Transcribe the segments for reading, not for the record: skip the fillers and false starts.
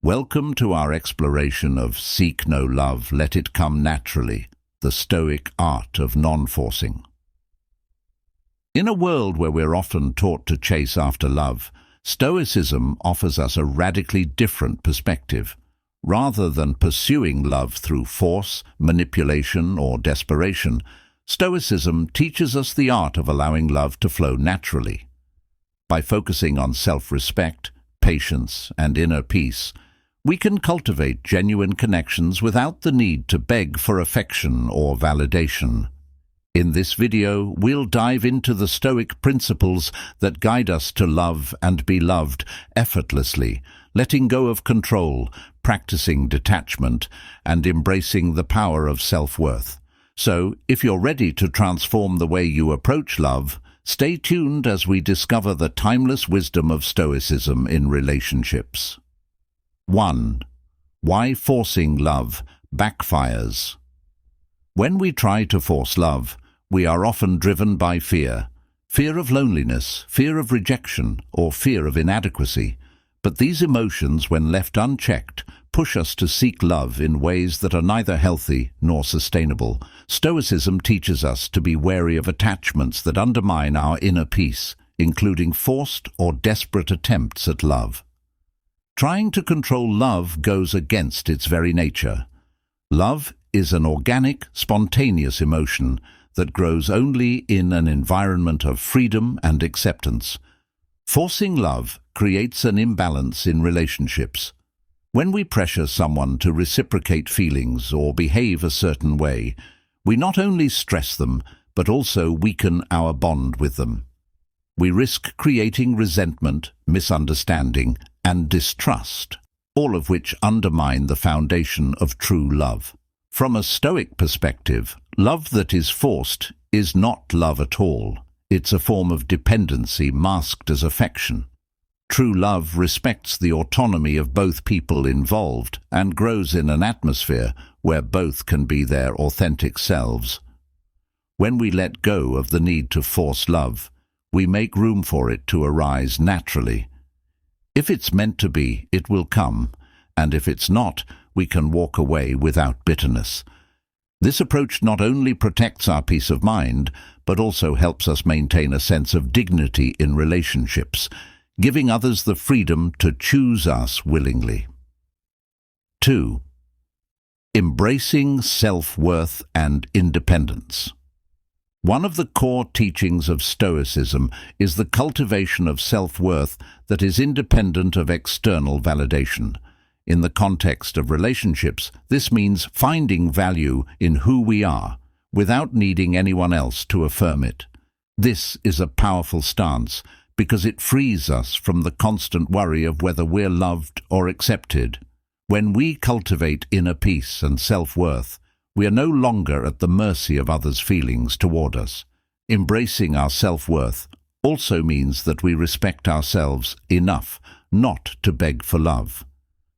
Welcome to our exploration of Seek No Love, Let It Come Naturally, the Stoic Art of Non-Forcing. In a world where we're often taught to chase after love, Stoicism offers us a radically different perspective. Rather than pursuing love through force, manipulation, or desperation, Stoicism teaches us the art of allowing love to flow naturally. By focusing on self-respect, patience, and inner peace, we can cultivate genuine connections without the need to beg for affection or validation. In this video, we'll dive into the Stoic principles that guide us to love and be loved effortlessly, letting go of control, practicing detachment, and embracing the power of self-worth. So, if you're ready to transform the way you approach love, stay tuned as we discover the timeless wisdom of Stoicism in relationships. 1. Why forcing love backfires. When we try to force love, we are often driven by fear. Fear of loneliness, fear of rejection, or fear of inadequacy. But these emotions, when left unchecked, push us to seek love in ways that are neither healthy nor sustainable. Stoicism teaches us to be wary of attachments that undermine our inner peace, including forced or desperate attempts at love. Trying to control love goes against its very nature. Love is an organic, spontaneous emotion that grows only in an environment of freedom and acceptance. Forcing love creates an imbalance in relationships. When we pressure someone to reciprocate feelings or behave a certain way, we not only stress them, but also weaken our bond with them. We risk creating resentment, misunderstanding, and distrust, all of which undermine the foundation of true love. From a Stoic perspective, love that is forced is not love at all. It's a form of dependency masked as affection. True love respects the autonomy of both people involved and grows in an atmosphere where both can be their authentic selves. When we let go of the need to force love, we make room for it to arise naturally. If it's meant to be, it will come, and if it's not, we can walk away without bitterness. This approach not only protects our peace of mind, but also helps us maintain a sense of dignity in relationships, giving others the freedom to choose us willingly. 2. Embracing self-worth and independence. One of the core teachings of Stoicism is the cultivation of self-worth that is independent of external validation. In the context of relationships, this means finding value in who we are, without needing anyone else to affirm it. This is a powerful stance, because it frees us from the constant worry of whether we're loved or accepted. When we cultivate inner peace and self-worth, we are no longer at the mercy of others' feelings toward us. Embracing our self-worth also means that we respect ourselves enough not to beg for love.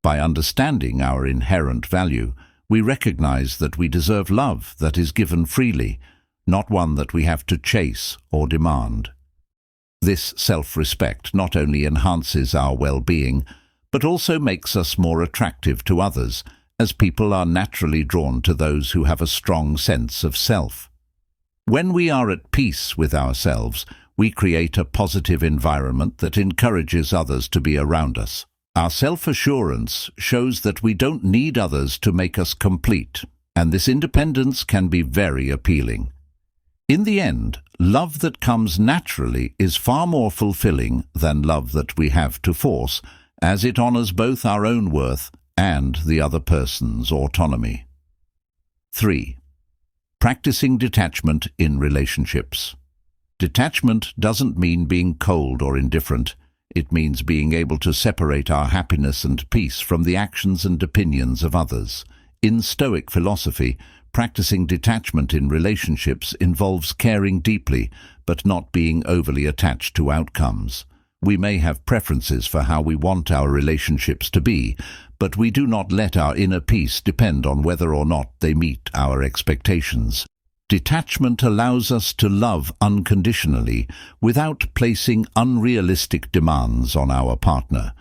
By understanding our inherent value, we recognize that we deserve love that is given freely, not one that we have to chase or demand. This self-respect not only enhances our well-being, but also makes us more attractive to others, as people are naturally drawn to those who have a strong sense of self. When we are at peace with ourselves, we create a positive environment that encourages others to be around us. Our self-assurance shows that we don't need others to make us complete, and this independence can be very appealing. In the end, love that comes naturally is far more fulfilling than love that we have to force, as it honors both our own worth and the other person's autonomy. 3. Practicing detachment in relationships. Detachment doesn't mean being cold or indifferent. It means being able to separate our happiness and peace from the actions and opinions of others. In Stoic philosophy, practicing detachment in relationships involves caring deeply, but not being overly attached to outcomes. We may have preferences for how we want our relationships to be, but we do not let our inner peace depend on whether or not they meet our expectations. Detachment allows us to love unconditionally without placing unrealistic demands on our partner.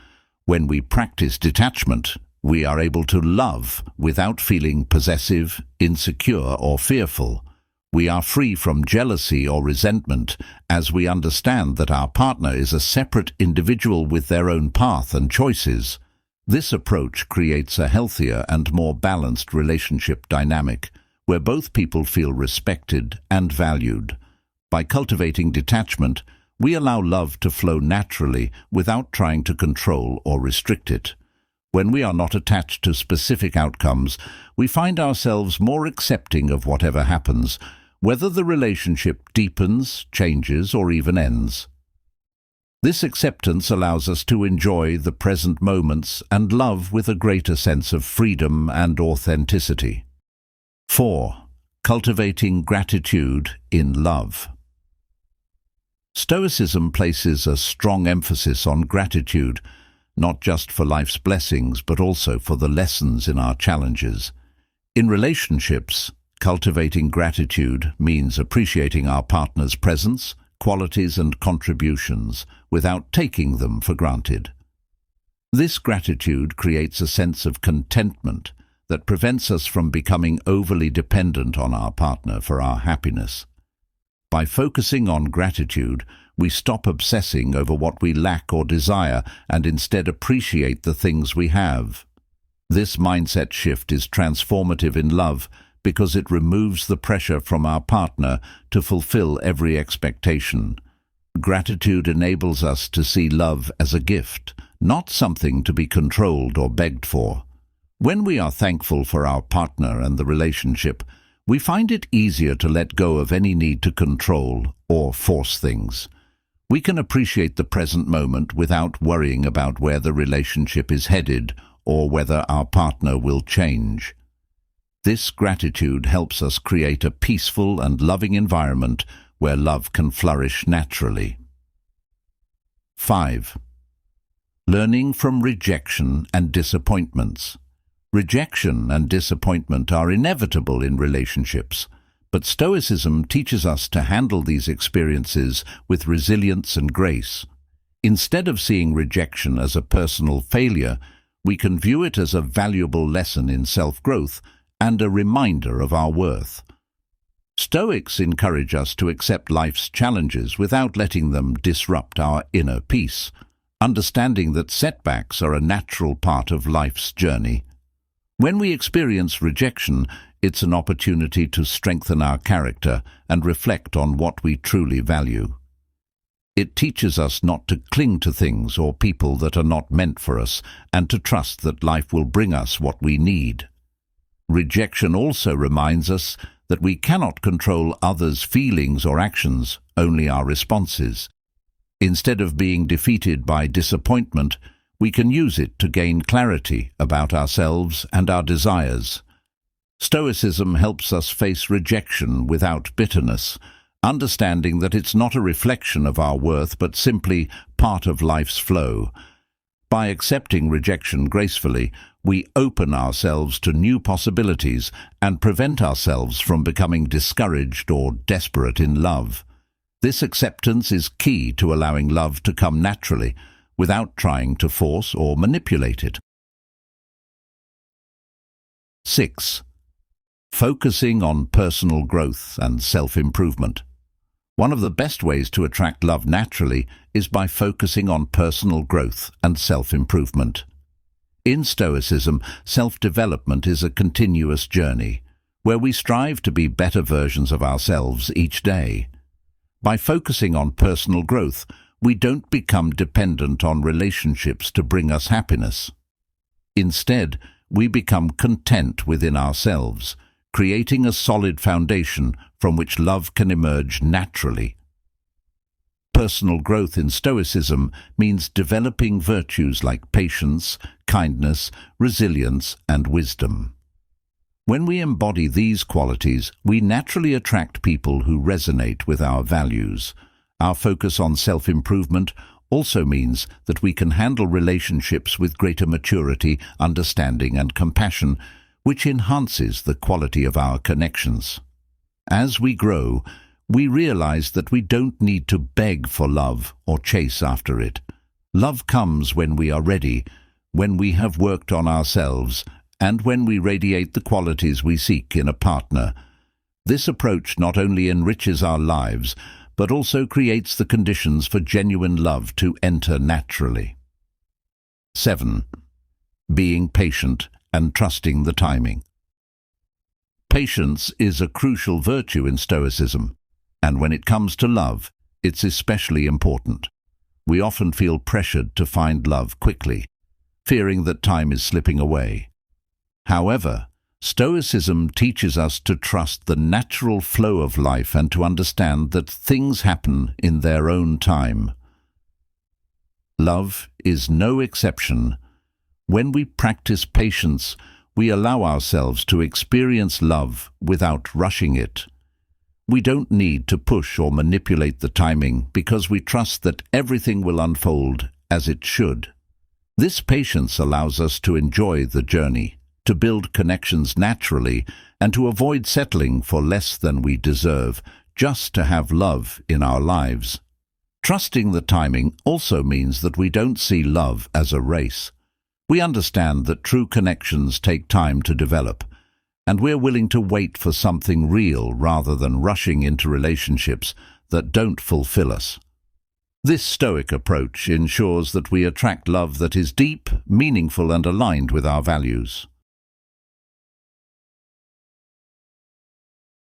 When we practice detachment, we are able to love without feeling possessive, insecure, or fearful. We are free from jealousy or resentment as we understand that our partner is a separate individual with their own path and choices. This approach creates a healthier and more balanced relationship dynamic, where both people feel respected and valued. By cultivating detachment, we allow love to flow naturally without trying to control or restrict it. When we are not attached to specific outcomes, we find ourselves more accepting of whatever happens, whether the relationship deepens, changes, or even ends. This acceptance allows us to enjoy the present moments and love with a greater sense of freedom and authenticity. 4. Cultivating gratitude in love. Stoicism places a strong emphasis on gratitude, not just for life's blessings, but also for the lessons in our challenges. In relationships, cultivating gratitude means appreciating our partner's presence, qualities, and contributions without taking them for granted. This gratitude creates a sense of contentment that prevents us from becoming overly dependent on our partner for our happiness. By focusing on gratitude, we stop obsessing over what we lack or desire and instead appreciate the things we have. This mindset shift is transformative in love because it removes the pressure from our partner to fulfill every expectation. Gratitude enables us to see love as a gift, not something to be controlled or begged for. When we are thankful for our partner and the relationship, we find it easier to let go of any need to control or force things. We can appreciate the present moment without worrying about where the relationship is headed or whether our partner will change. This gratitude helps us create a peaceful and loving environment where love can flourish naturally. 5. Learning from rejection and disappointments. Rejection and disappointment are inevitable in relationships, but Stoicism teaches us to handle these experiences with resilience and grace. Instead of seeing rejection as a personal failure, we can view it as a valuable lesson in self-growth and a reminder of our worth. Stoics encourage us to accept life's challenges without letting them disrupt our inner peace, understanding that setbacks are a natural part of life's journey. When we experience rejection, it's an opportunity to strengthen our character and reflect on what we truly value. It teaches us not to cling to things or people that are not meant for us and to trust that life will bring us what we need. Rejection also reminds us that we cannot control others' feelings or actions, only our responses. Instead of being defeated by disappointment, we can use it to gain clarity about ourselves and our desires. Stoicism helps us face rejection without bitterness, understanding that it's not a reflection of our worth but simply part of life's flow. By accepting rejection gracefully, we open ourselves to new possibilities and prevent ourselves from becoming discouraged or desperate in love. This acceptance is key to allowing love to come naturally, without trying to force or manipulate it. 6. Focusing on personal growth and self-improvement. One of the best ways to attract love naturally is by focusing on personal growth and self-improvement. In Stoicism, self-development is a continuous journey, where we strive to be better versions of ourselves each day. By focusing on personal growth, we don't become dependent on relationships to bring us happiness. Instead, we become content within ourselves, creating a solid foundation from which love can emerge naturally. Personal growth in Stoicism means developing virtues like patience, kindness, resilience, and wisdom. When we embody these qualities, we naturally attract people who resonate with our values. Our focus on self-improvement also means that we can handle relationships with greater maturity, understanding, and compassion, which enhances the quality of our connections. As we grow, we realize that we don't need to beg for love or chase after it. Love comes when we are ready, when we have worked on ourselves, and when we radiate the qualities we seek in a partner. This approach not only enriches our lives, but also creates the conditions for genuine love to enter naturally. 7. Being patient and trusting the timing. Patience is a crucial virtue in Stoicism, and when it comes to love, it's especially important. We often feel pressured to find love quickly, fearing that time is slipping away. However, Stoicism teaches us to trust the natural flow of life and to understand that things happen in their own time. Love is no exception. When we practice patience, we allow ourselves to experience love without rushing it. We don't need to push or manipulate the timing because we trust that everything will unfold as it should. This patience allows us to enjoy the journey, to build connections naturally, and to avoid settling for less than we deserve, just to have love in our lives. Trusting the timing also means that we don't see love as a race. We understand that true connections take time to develop, and we're willing to wait for something real rather than rushing into relationships that don't fulfill us. This Stoic approach ensures that we attract love that is deep, meaningful, and aligned with our values.